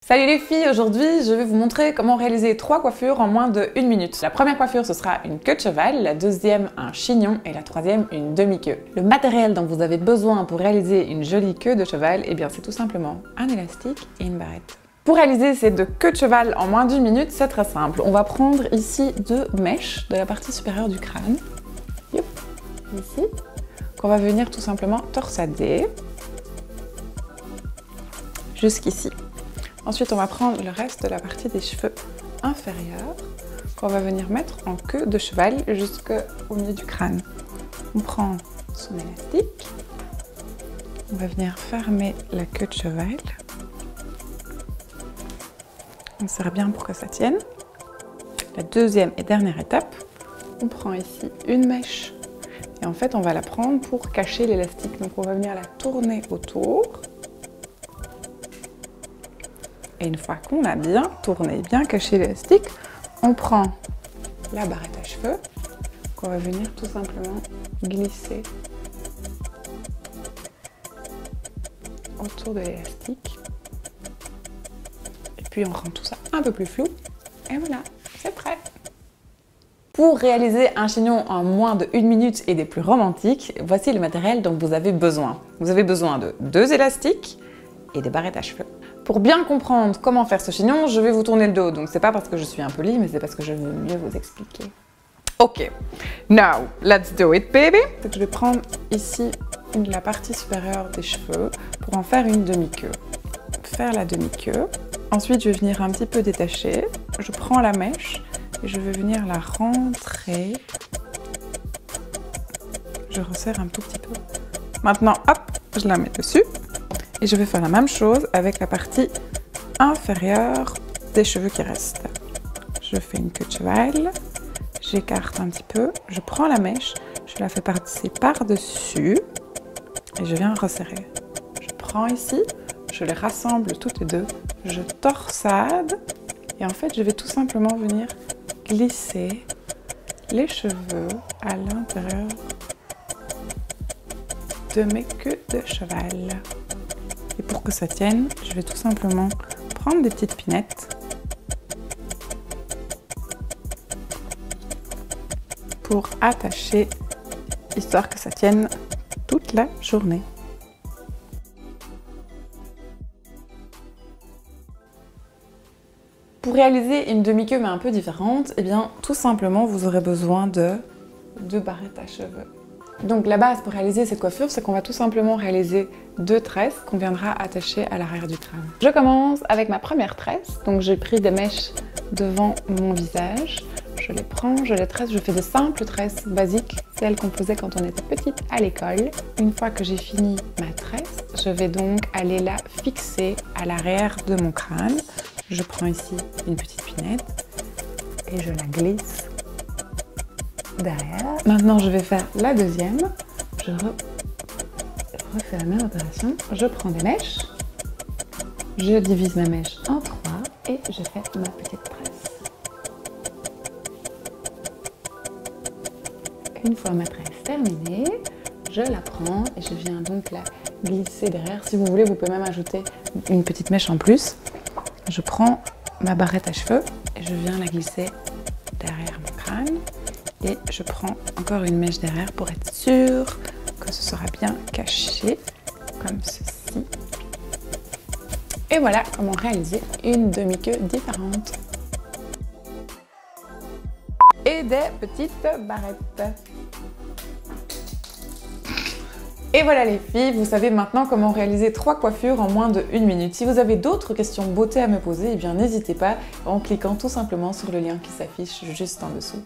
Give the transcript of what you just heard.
Salut les filles, aujourd'hui je vais vous montrer comment réaliser 3 coiffures en moins de 1 minute. La première coiffure ce sera une queue de cheval, la deuxième un chignon et la troisième une demi-queue. Le matériel dont vous avez besoin pour réaliser une jolie queue de cheval, eh bien c'est tout simplement un élastique et une barrette. Pour réaliser ces 2 queues de cheval en moins d'1 minute, c'est très simple. On va prendre ici 2 mèches de la partie supérieure du crâne, ici, qu'on va venir tout simplement torsader jusqu'ici. Ensuite, on va prendre le reste de la partie des cheveux inférieurs qu'on va venir mettre en queue de cheval jusqu'au milieu du crâne. On prend son élastique, on va venir fermer la queue de cheval. On serre bien pour que ça tienne. La deuxième et dernière étape, on prend ici une mèche et en fait, on va la prendre pour cacher l'élastique. Donc, on va venir la tourner autour. Et une fois qu'on a bien tourné, bien caché l'élastique, on prend la barrette à cheveux qu'on va venir tout simplement glisser autour de l'élastique. Et puis on rend tout ça un peu plus flou. Et voilà, c'est prêt! Pour réaliser un chignon en moins de 1 minute et des plus romantiques, voici le matériel dont vous avez besoin. Vous avez besoin de 2 élastiques et des barrettes à cheveux. Pour bien comprendre comment faire ce chignon, je vais vous tourner le dos. Donc c'est pas parce que je suis impolie, mais c'est parce que je veux mieux vous expliquer. Ok, now let's do it baby. Je vais prendre ici la partie supérieure des cheveux pour en faire une demi-queue. Faire la demi-queue. Ensuite je vais venir un petit peu détacher. Je prends la mèche et je vais venir la rentrer. Je resserre un tout petit peu. Maintenant hop, je la mets dessus. Et je vais faire la même chose avec la partie inférieure des cheveux qui restent. Je fais une queue de cheval, j'écarte un petit peu, je prends la mèche, je la fais passer par-dessus et je viens resserrer. Je prends ici, je les rassemble toutes les deux, je torsade et en fait je vais tout simplement venir glisser les cheveux à l'intérieur de mes queues de cheval. Et pour que ça tienne, je vais tout simplement prendre des petites pinettes pour attacher, histoire que ça tienne toute la journée. Pour réaliser une demi-queue mais un peu différente, eh bien tout simplement vous aurez besoin de 2 barrettes à cheveux. Donc la base pour réaliser cette coiffure, c'est qu'on va tout simplement réaliser 2 tresses qu'on viendra attacher à l'arrière du crâne. Je commence avec ma première tresse, donc j'ai pris des mèches devant mon visage, je les prends, je les tresse, je fais de simples tresses basiques, celles qu'on faisait quand on était petite à l'école. Une fois que j'ai fini ma tresse, je vais donc aller la fixer à l'arrière de mon crâne. Je prends ici une petite pinette et je la glisse derrière. Maintenant, je vais faire la deuxième. Je refais la même opération. Je prends des mèches. Je divise ma mèche en 3 et je fais ma petite tresse. Une fois ma tresse terminée, je la prends et je viens donc la glisser derrière. Si vous voulez, vous pouvez même ajouter une petite mèche en plus. Je prends ma barrette à cheveux et je viens la glisser derrière mon crâne. Et je prends encore une mèche derrière pour être sûre que ce sera bien caché, comme ceci. Et voilà comment réaliser une demi-queue différente. Et des petites barrettes. Et voilà les filles, vous savez maintenant comment réaliser 3 coiffures en moins de 1 minute. Si vous avez d'autres questions beauté à me poser, eh bien n'hésitez pas en cliquant tout simplement sur le lien qui s'affiche juste en dessous.